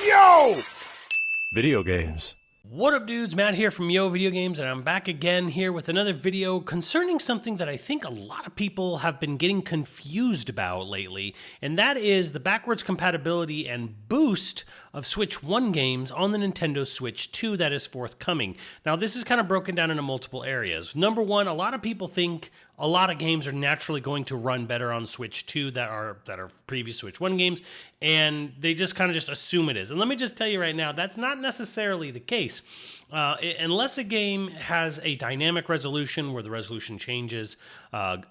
Yo! Video games. What up, dudes? Matt here from YoVideogames, and I'm back again here with another video concerning something that I think a lot of people have been getting confused about lately, and that is the backwards compatibility and boost of Switch 1 games on the Nintendo Switch 2 that is forthcoming. Now, this is kind of broken down into multiple areas. Number one, a lot of people think a lot of games are naturally going to run better on Switch 2 that are previous Switch 1 games, and they just kind of just assume it is. And let me just tell you right now, that's not necessarily the case. Unless a game has a dynamic resolution where the resolution changes,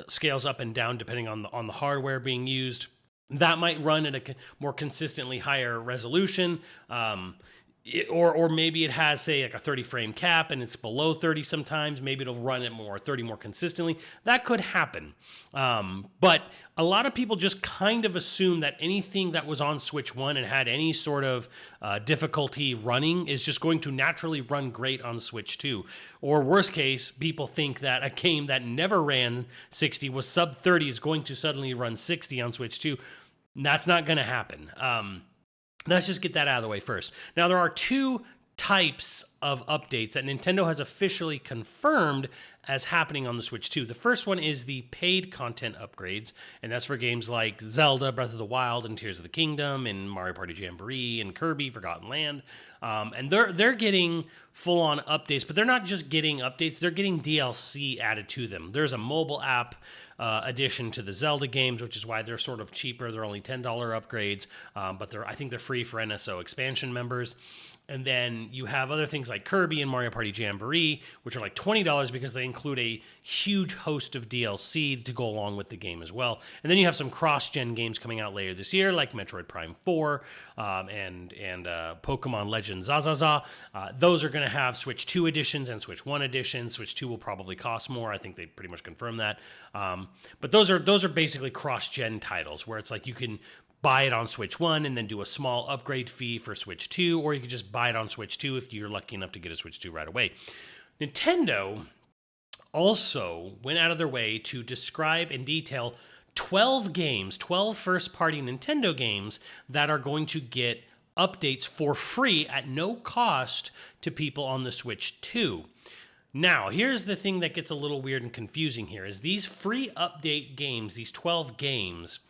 scales up and down depending on the hardware being used, that might run at a more consistently higher resolution. Or maybe it has, say, like a 30 frame cap and it's below 30 sometimes. Maybe it'll run at 30 more consistently. That could happen. But a lot of people just kind of assume that anything that was on Switch 1 and had any sort of difficulty running is just going to naturally run great on Switch 2. Or worst case, people think that a game that never ran 60, was sub 30, is going to suddenly run 60 on Switch 2. That's not going to happen. Let's just get that out of the way first. Now, there are two types of updates that Nintendo has officially confirmed as happening on the Switch 2. The first one is the paid content upgrades, and that's for games like Zelda, Breath of the Wild, and Tears of the Kingdom, and Mario Party Jamboree, and Kirby, Forgotten Land. And they're getting full-on updates, but they're not just getting updates, they're getting DLC added to them. There's a mobile app addition to the Zelda games, which is why they're sort of cheaper. They're only $10 upgrades, but I think they're free for NSO expansion members. And then you have other things like Kirby and Mario Party Jamboree, which are like $20 because they include a huge host of DLC to go along with the game as well. And then you have some cross-gen games coming out later this year, like Metroid Prime 4 and Pokemon Legends Zazaza. Those are going to have Switch 2 editions and Switch 1 editions. Switch 2 will probably cost more. I think they pretty much confirmed that. But those are basically cross-gen titles where it's like you can buy it on Switch 1 and then do a small upgrade fee for Switch 2, or you can just buy it on Switch 2 if you're lucky enough to get a Switch 2 right away. Nintendo also went out of their way to describe and detail 12 games, 12 first-party Nintendo games that are going to get updates for free at no cost to people on the Switch 2. Now, here's the thing that gets a little weird and confusing here, is these free update games, these 12 games,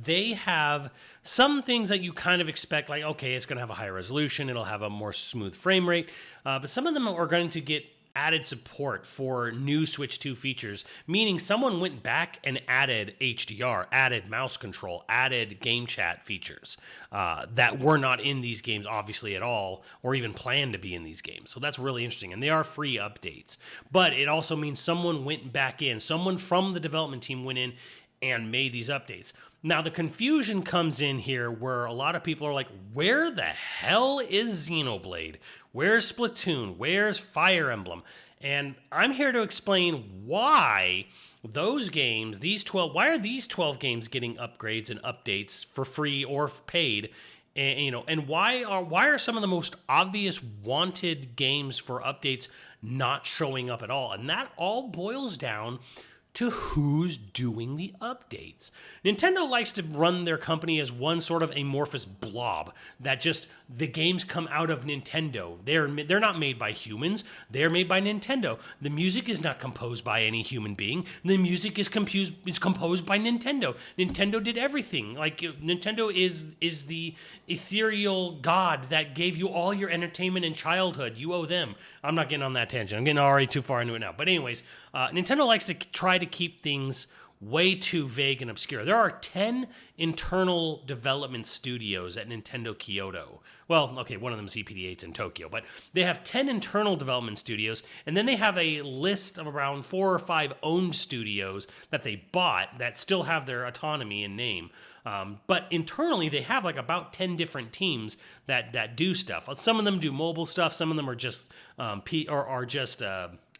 they have some things that you kind of expect, like, okay, it's going to have a higher resolution, it'll have a more smooth frame rate, but some of them are going to get added support for new Switch 2 features, meaning someone went back and added HDR, added mouse control, added game chat features that were not in these games, obviously, at all, or even planned to be in these games. So that's really interesting, and they are free updates. But it also means someone went back in, someone from the development team went in and made these updates. Now, the confusion comes in here where a lot of people are like, where the hell is Xenoblade? Where's Splatoon? Where's Fire Emblem? And I'm here to explain why those games, why are these 12 games getting upgrades and updates for free or paid? And why are some of the most obvious wanted games for updates not showing up at all? And that all boils down to who's doing the updates. Nintendo likes to run their company as one sort of amorphous blob that just the games come out of Nintendo. They're not made by humans. They're made by Nintendo. The music is not composed by any human being. The music is composed by Nintendo. Nintendo did everything. Like, Nintendo is the ethereal god that gave you all your entertainment in childhood. You owe them. I'm not getting on that tangent. I'm getting already too far into it now. But anyways, Nintendo likes to try to keep things way too vague and obscure. There are 10 internal development studios at Nintendo Kyoto. Well, okay, one of them is CPD8's in Tokyo, but they have 10 internal development studios, and then they have a list of around 4 or 5 owned studios that they bought that still have their autonomy and name. But internally, they have like about 10 different teams that do stuff. Some of them do mobile stuff. Some of them are just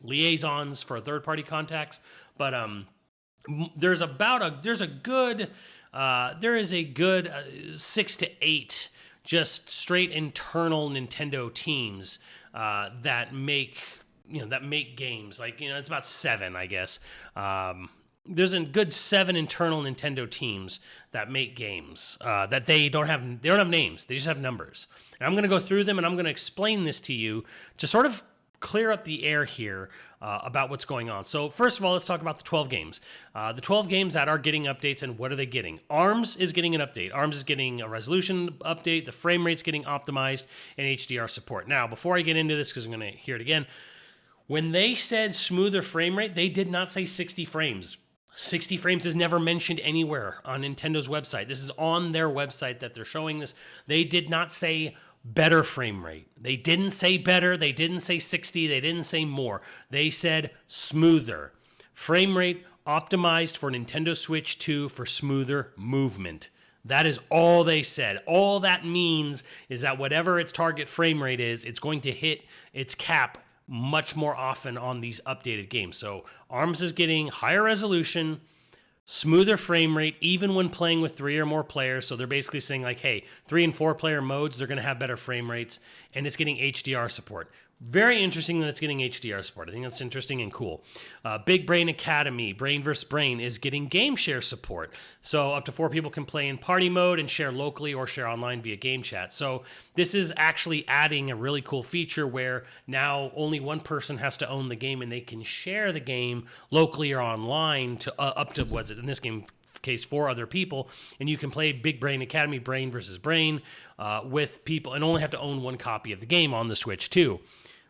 liaisons for third-party contacts. But there is a good 6 to 8 just straight internal Nintendo teams that make games. Like, it's about 7, I guess. there's a good 7 internal Nintendo teams that make games that they don't have names. They just have numbers. And I'm going to go through them and I'm going to explain this to you to sort of clear up the air here about what's going on. So first of all, let's talk about the 12 games. The 12 games that are getting updates, and what are they getting? ARMS is getting an update. ARMS is getting a resolution update. The frame rate's getting optimized, and HDR support. Now, before I get into this, because I'm going to hear it again, when they said smoother frame rate, they did not say 60 frames. 60 frames is never mentioned anywhere on Nintendo's website. This is on their website that they're showing this. They did not say better frame rate. They didn't say better. They didn't say 60. They didn't say more. They said smoother. Frame rate optimized for Nintendo Switch 2 for smoother movement. That is all they said. All that means is that whatever its target frame rate is, it's going to hit its cap much more often on these updated games. So ARMS is getting higher resolution, smoother frame rate, even when playing with 3 or more players. So they're basically saying like, hey, 3 and 4 player modes, they're going to have better frame rates, and it's getting HDR support. Very interesting that it's getting HDR support. I think that's interesting and cool. Big Brain Academy, Brain vs. Brain, is getting game share support. So up to 4 people can play in party mode and share locally or share online via game chat. So this is actually adding a really cool feature where now only one person has to own the game and they can share the game locally or online to up to, was it in this game case, 4 other people, and you can play Big Brain Academy, Brain versus Brain, with people, and only have to own 1 copy of the game on the Switch too,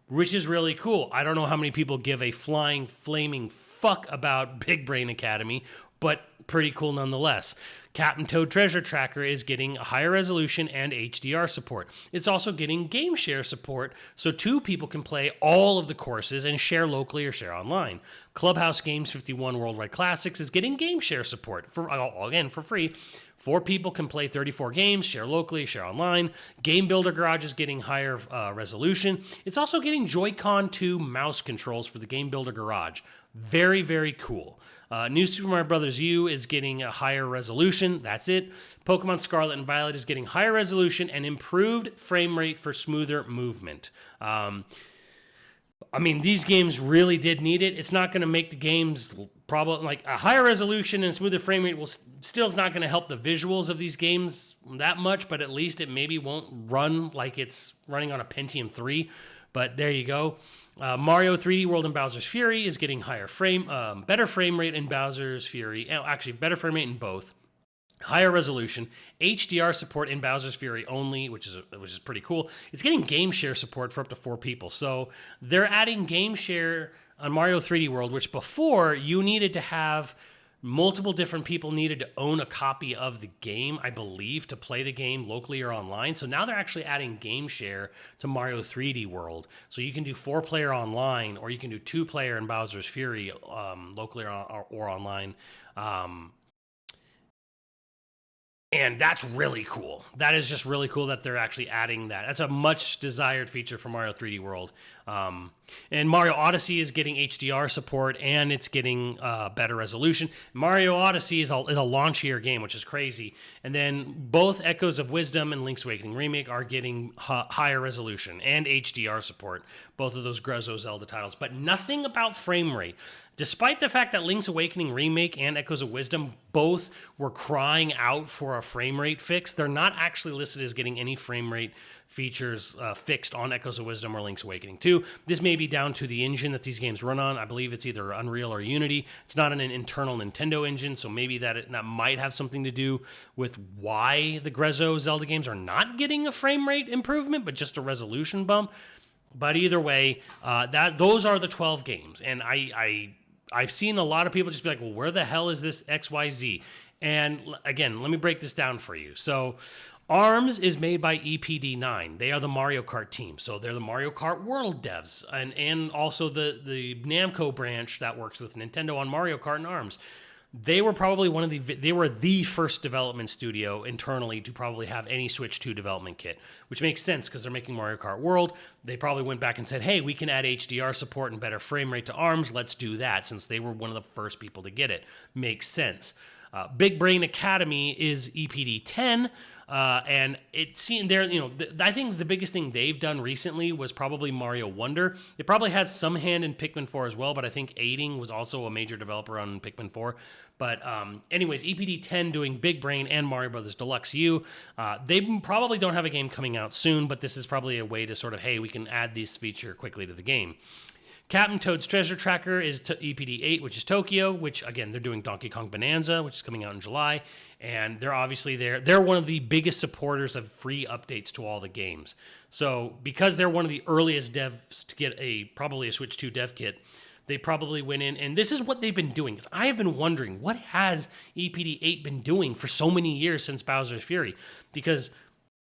which is really cool. I don't know how many people give a flying, flaming fuck about Big Brain Academy, but pretty cool nonetheless. Captain Toad Treasure Tracker is getting a higher resolution and HDR support. It's also getting game share support, so 2 people can play all of the courses and share locally or share online. Clubhouse Games 51 Worldwide Classics is getting game share support, for again, for free. 4 people can play 34 games, share locally, share online. Game Builder Garage is getting higher resolution. It's also getting Joy-Con 2 mouse controls for the Game Builder Garage. Very, very cool. New Super Mario Bros. U is getting a higher resolution. That's it. Pokemon Scarlet and Violet is getting higher resolution and improved frame rate for smoother movement. I mean, these games really did need it. It's not going to make the games probably like a higher resolution and smoother frame rate will still is not going to help the visuals of these games that much, but at least it maybe won't run like it's running on a Pentium 3. But there you go. Mario 3D World and Bowser's Fury is getting better frame rate in Bowser's Fury. Actually, better frame rate in both. Higher resolution, HDR support in Bowser's Fury only, which is pretty cool. It's getting game share support for up to 4 people. So they're adding game share on Mario 3D World, which before you needed to have multiple different people needed to own a copy of the game, I believe, to play the game locally or online. So now they're actually adding game share to Mario 3D World. So you can do 4-player online, or you can do 2-player in Bowser's Fury locally or online. And that's really cool. That is just really cool that they're actually adding that. That's a much desired feature for Mario 3D World. And Mario Odyssey is getting HDR support, and it's getting better resolution. Mario Odyssey is a launchier game, which is crazy. And then both Echoes of Wisdom and Link's Awakening Remake are getting higher resolution and HDR support, both of those Grezzo Zelda titles. But nothing about frame rate. Despite the fact that Link's Awakening Remake and Echoes of Wisdom both were crying out for a frame rate fix, they're not actually listed as getting any frame rate features fixed on Echoes of Wisdom or Link's Awakening 2. This may be down to the engine that these games run on. I believe it's either Unreal or Unity. It's not an internal Nintendo engine, so maybe that might have something to do with why the Grezzo Zelda games are not getting a frame rate improvement, but just a resolution bump. But either way, those are the 12 games, and I've seen a lot of people just be like, well, where the hell is this XYZ? And again, let me break this down for you. So ARMS is made by EPD9. They are the Mario Kart team. So they're the Mario Kart World devs and also the Namco branch that works with Nintendo on Mario Kart and ARMS. They were probably they were the first development studio internally to probably have any Switch 2 development kit, which makes sense because they're making Mario Kart World. They probably went back and said, hey, we can add HDR support and better frame rate to ARMS. Let's do that, since they were one of the first people to get it. Makes sense. Big Brain Academy is EPD 10. And it seemed there, I think the biggest thing they've done recently was probably Mario Wonder. It probably has some hand in Pikmin 4 as well, but I think Aiding was also a major developer on Pikmin 4. But anyways, EPD 10 doing Big Brain and Mario Brothers Deluxe U. They probably don't have a game coming out soon, but this is probably a way to sort of, hey, we can add this feature quickly to the game. Captain Toad's Treasure Tracker is EPD 8, which is Tokyo, which, again, they're doing Donkey Kong Bonanza, which is coming out in July, and they're obviously they're one of the biggest supporters of free updates to all the games. So because they're one of the earliest devs to get probably a Switch 2 dev kit, they probably went in, and this is what they've been doing. I have been wondering, what has EPD 8 been doing for so many years since Bowser's Fury? Because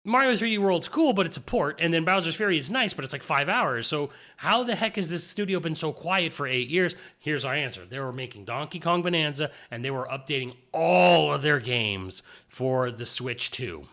Mario 3D World's cool, but it's a port, and then Bowser's Fury is nice, but it's like 5 hours. So how the heck has this studio been so quiet for 8 years? Here's our answer. They were making Donkey Kong Bonanza, and they were updating all of their games for the Switch 2.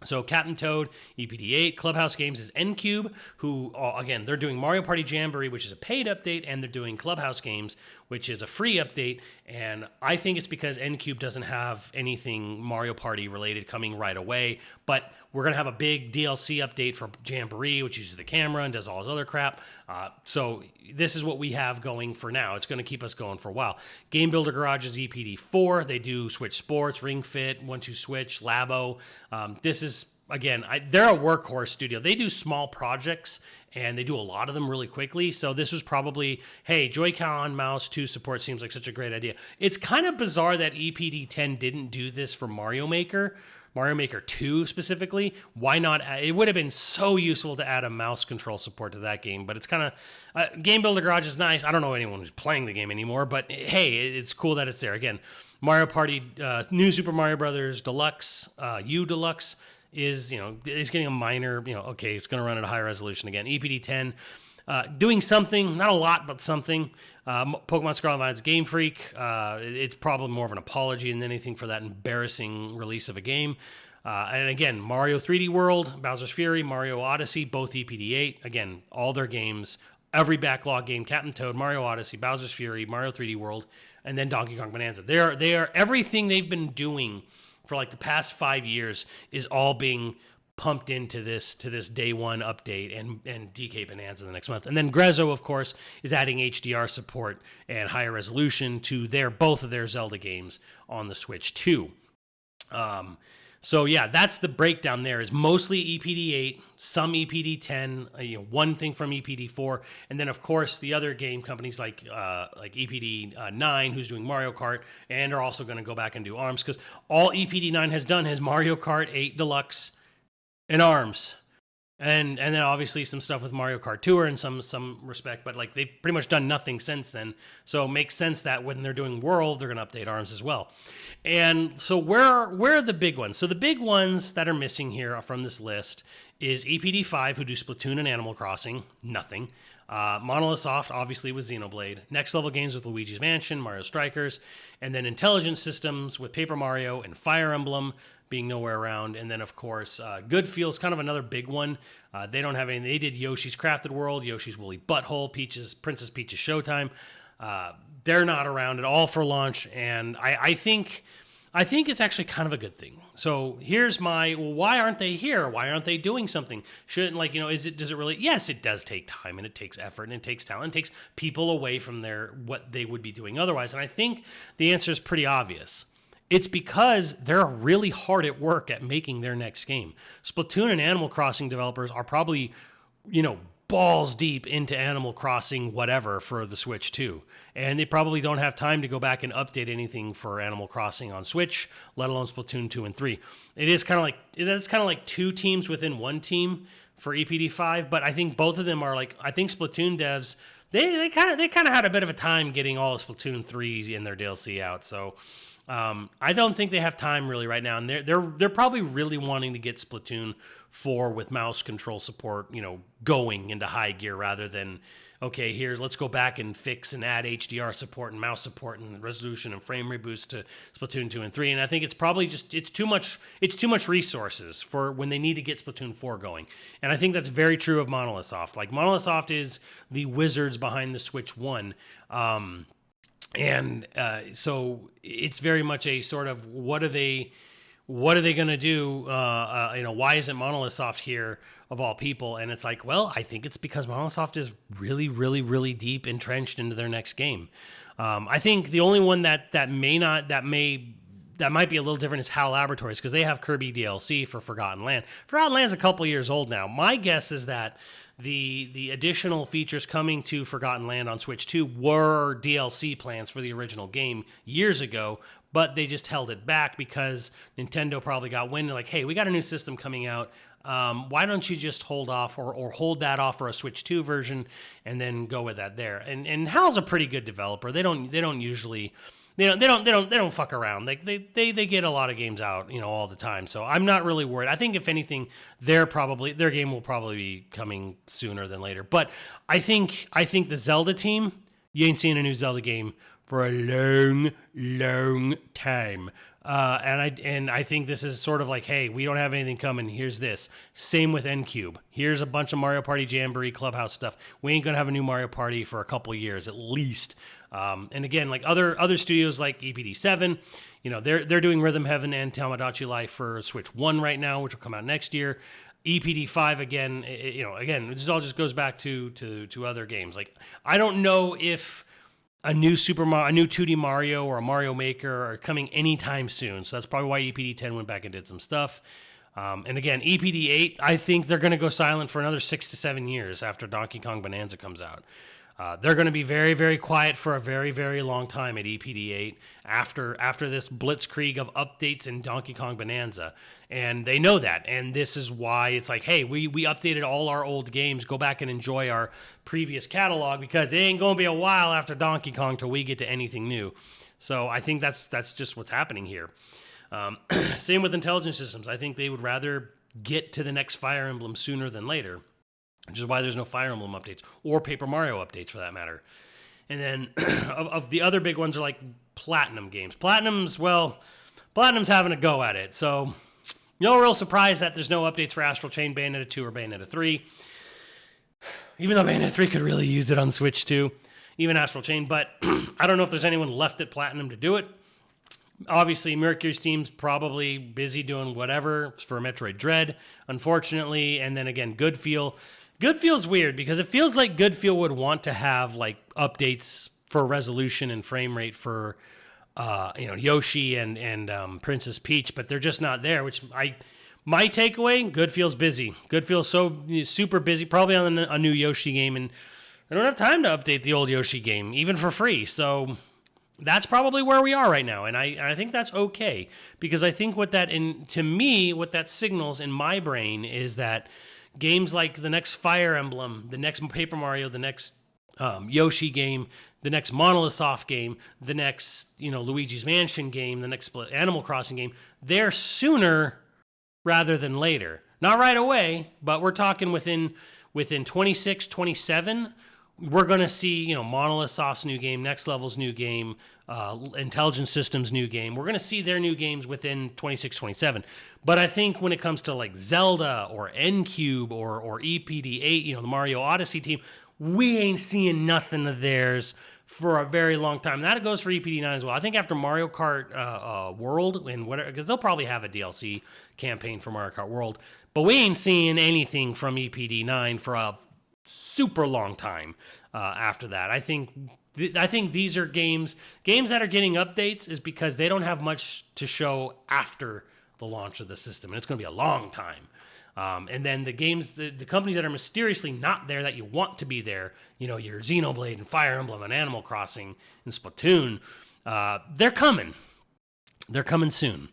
So Captain Toad, EPD 8, Clubhouse Games is N-Cube, who, again, they're doing Mario Party Jamboree, which is a paid update, and they're doing Clubhouse Games, which is a free update. And I think it's because N-Cube doesn't have anything Mario Party related coming right away. But we're going to have a big DLC update for Jamboree, which uses the camera and does all this other crap. So this is what we have going for now. It's going to keep us going for a while. Game Builder Garage is EPD 4. They do Switch Sports, Ring Fit, 1-2 Switch, Labo. This is, again, they're a workhorse studio. They do small projects, and they do a lot of them really quickly. So this was probably, hey, Joy-Con Mouse 2 support seems like such a great idea. It's kind of bizarre that EPD 10 didn't do this for Mario Maker 2 specifically. Why not? It would have been so useful to add a mouse control support to that game, but it's kind of, Game Builder Garage is nice. I don't know anyone who's playing the game anymore, but hey, it's cool that it's there. Again, Mario Party, New Super Mario Brothers Deluxe, U Deluxe, is, it's getting a minor, okay, it's going to run at a high resolution again. EPD 10, doing something, not a lot, but something. Pokemon Scarlet and Violet's Game Freak. It's probably more of an apology than anything for that embarrassing release of a game. And again, Mario 3D World, Bowser's Fury, Mario Odyssey, both EPD 8. Again, all their games, every backlog game, Captain Toad, Mario Odyssey, Bowser's Fury, Mario 3D World, and then Donkey Kong Bonanza. They are everything they've been doing for like the past 5 years is all being pumped into this day one update and DK Bonanza the next month. And then Grezzo, of course, is adding HDR support and higher resolution to both of their Zelda games on the Switch 2. So yeah, that's the breakdown there, is mostly EPD 8, some EPD 10, one thing from EPD 4, and then of course the other game companies like EPD 9, who's doing Mario Kart, and are also going to go back and do ARMS, because all EPD 9 has done is Mario Kart 8 Deluxe and ARMS. And then obviously some stuff with Mario Kart Tour in some respect, but like they've pretty much done nothing since then. So it makes sense that when they're doing World, they're going to update ARMS as well. And so where are the big ones? So the big ones that are missing here from this list is EPD 5, who do Splatoon and Animal Crossing, nothing. Monolith Soft, obviously, with Xenoblade. Next Level Games with Luigi's Mansion, Mario Strikers. And then Intelligent Systems with Paper Mario and Fire Emblem being nowhere around. And then, of course, Good Feels, kind of another big one. They don't have anything. They did Yoshi's Crafted World, Yoshi's Woolly Butthole, Princess Peach's Showtime. They're not around at all for launch, and I think it's actually kind of a good thing. So here's why aren't they here? Why aren't they doing something? Shouldn't, does it really? Yes, it does take time, and it takes effort, and it takes talent, it takes people away from what they would be doing otherwise. And I think the answer is pretty obvious. It's because they're really hard at work at making their next game. Splatoon and Animal Crossing developers are probably, balls deep into Animal Crossing whatever for the Switch 2. And they probably don't have time to go back and update anything for Animal Crossing on Switch, let alone Splatoon 2 and 3. It's kind of like two teams within one team for EPD 5, but I think both of them are I think Splatoon devs, they kind of had a bit of a time getting all of Splatoon 3 in their DLC out. So I don't think they have time really right now, and they're probably really wanting to get Splatoon 4 with mouse control support, going into high gear, rather than, okay, let's go back and fix and add HDR support and mouse support and resolution and frame rate boost to Splatoon 2 and 3. And I think it's probably it's too much resources for when they need to get Splatoon 4 going. And I think that's very true of Monolith Soft. Like, Monolith Soft is the wizards behind the Switch 1. So it's very much a sort of, what are they what are they going to do? Why isn't Monolith Soft here of all people? And it's like, well, I think it's because Monolith Soft is really, really, really deep entrenched into their next game. I think the only one that might be a little different is HAL Laboratories, because they have Kirby DLC for Forgotten Land. Forgotten Land's a couple years old now. My guess is that the additional features coming to Forgotten Land on Switch 2 were DLC plans for the original game years ago, but they just held it back because Nintendo probably got wind like, hey, we got a new system coming out. Why don't you just hold off or hold that off for a Switch 2 version and then go with that there? And HAL's a pretty good developer. They don't fuck around. Like they get a lot of games out, all the time. So I'm not really worried. I think if anything, their game will probably be coming sooner than later. But I think the Zelda team, you ain't seen a new Zelda game for a long, long time. And I think this is sort of like, hey, we don't have anything coming. Here's this. Same with N-Cube. Here's a bunch of Mario Party Jamboree Clubhouse stuff. We ain't gonna have a new Mario Party for a couple years at least. And again, like other studios like EPD7, they're doing Rhythm Heaven and Tamagotchi Life for Switch 1 right now, which will come out next year. EPD5 again, this all just goes back to other games. Like I don't know if a new 2D Mario or a Mario Maker are coming anytime soon. So that's probably why EPD10 went back and did some stuff. And again, EPD8, I think they're going to go silent for another 6 to 7 years after Donkey Kong Bonanza comes out. They're going to be very, very quiet for a very, very long time at EPD8 after this blitzkrieg of updates in Donkey Kong Bonanza. And they know that. And this is why it's like, hey, we updated all our old games. Go back and enjoy our previous catalog because it ain't going to be a while after Donkey Kong till we get to anything new. So I think that's just what's happening here. Same with Intelligent Systems. I think they would rather get to the next Fire Emblem sooner than later, which is why there's no Fire Emblem updates or Paper Mario updates for that matter. And then of the other big ones are like Platinum games. Platinum's having a go at it. So no real surprise that there's no updates for Astral Chain, Bayonetta 2, or Bayonetta 3. Even though Bayonetta 3 could really use it on Switch 2, even Astral Chain. But I don't know if there's anyone left at Platinum to do it. Obviously, Mercury's team's probably busy doing whatever for Metroid Dread, unfortunately. And then again, Good Feel. Good Feel's weird because it feels like Good Feel would want to have like updates for resolution and frame rate for Yoshi and Princess Peach, but they're just not there. My takeaway: Good Feel's busy. Good Feel's so super busy, probably on a new Yoshi game, and I don't have time to update the old Yoshi game even for free. So that's probably where we are right now, and I think that's okay because I think what that signals in my brain is that games like the next Fire Emblem, the next Paper Mario, the next Yoshi game, the next Monolith Soft game, the next Luigi's Mansion game, the next Animal Crossing game, they're sooner rather than later. Not right away, but we're talking within 26, 27. We're going to see, Monolith Soft's new game, Next Level's new game, Intelligent Systems' new game. We're going to see their new games within 26, 27. But I think when it comes to like Zelda or N-Cube or EPD8, the Mario Odyssey team, we ain't seeing nothing of theirs for a very long time. And that goes for EPD9 as well. I think after Mario Kart World and whatever, because they'll probably have a DLC campaign for Mario Kart World, but we ain't seeing anything from EPD9 for a super long time after that. I think these are games that are getting updates is because they don't have much to show after the launch of the system, and it's going to be a long time. And then the games, the companies that are mysteriously not there that you want to be there, your Xenoblade and Fire Emblem and Animal Crossing and Splatoon, they're coming. They're coming soon.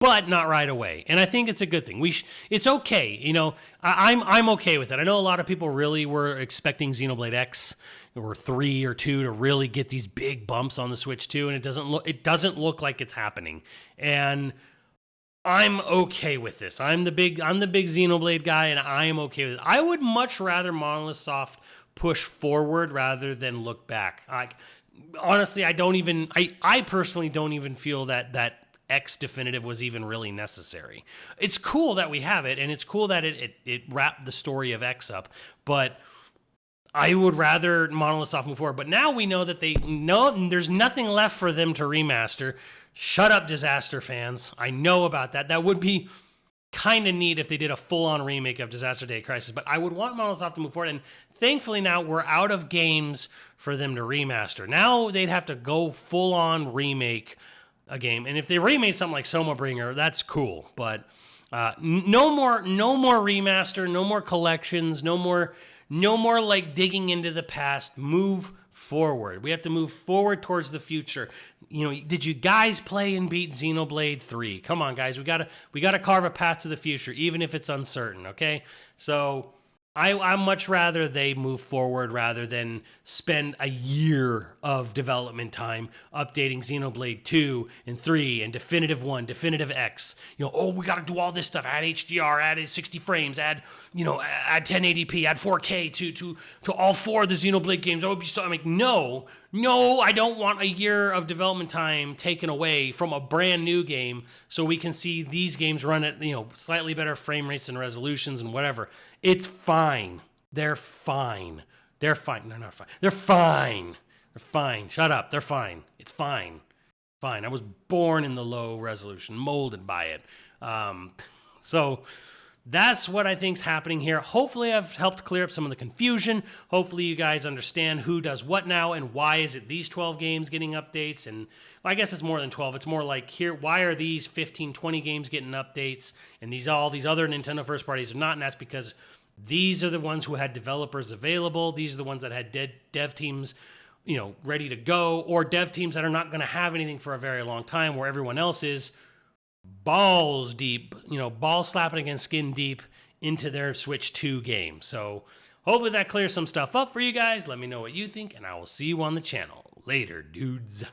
But not right away. And I think it's a good thing. It's okay. I'm okay with it. I know a lot of people really were expecting Xenoblade X or 3 or 2 to really get these big bumps on the Switch 2, and it doesn't look like it's happening. And I'm okay with this. I'm the big Xenoblade guy, and I am okay with it. I would much rather Monolith Soft push forward rather than look back. Honestly, I personally don't even feel that X definitive was even really necessary. It's cool that we have it, and it's cool that it wrapped the story of X up, but I would rather Monolith Soft move forward. But now we know that there's nothing left for them to remaster. Shut up, Disaster fans. I know about that. That would be kind of neat if they did a full-on remake of Disaster Day Crisis, but I would want Monolith Soft to move forward, and thankfully now we're out of games for them to remaster. Now they'd have to go full-on remake a game, and if they remade something like Soma Bringer, that's cool, but no more remaster, no more collections, no more like digging into the past. Move forward. We have to move forward towards the future. You know, did you guys play and beat Xenoblade 3? Come on, guys. We gotta carve a path to the future, even if it's uncertain, okay? So I'd much rather they move forward rather than spend a year of development time updating Xenoblade 2 and 3 and Definitive 1, Definitive X. You know, oh, we got to do all this stuff. Add HDR, add 60 frames, add 1080p, add 4K to all 4 of the Xenoblade games. Oh, I'm like, no, I don't want a year of development time taken away from a brand new game so we can see these games run at, slightly better frame rates and resolutions and whatever. It's fine. They're fine. They're fine. They're not fine. They're fine. They're fine. Shut up. They're fine. It's fine. Fine. I was born in the low resolution, molded by it. So that's what I think's happening here. Hopefully I've helped clear up some of the confusion. Hopefully you guys understand who does what now and why is it these 12 games getting updates. And well, I guess it's more than 12. It's more like here, why are these 15, 20 games getting updates and all these other Nintendo first parties are not? And that's because these are the ones who had developers available. These are the ones that had dev teams, ready to go, or dev teams that are not going to have anything for a very long time, where everyone else is balls deep, ball slapping against skin deep into their Switch 2 game. So hopefully that clears some stuff up for you guys. Let me know what you think, and I will see you on the channel. Later, dudes.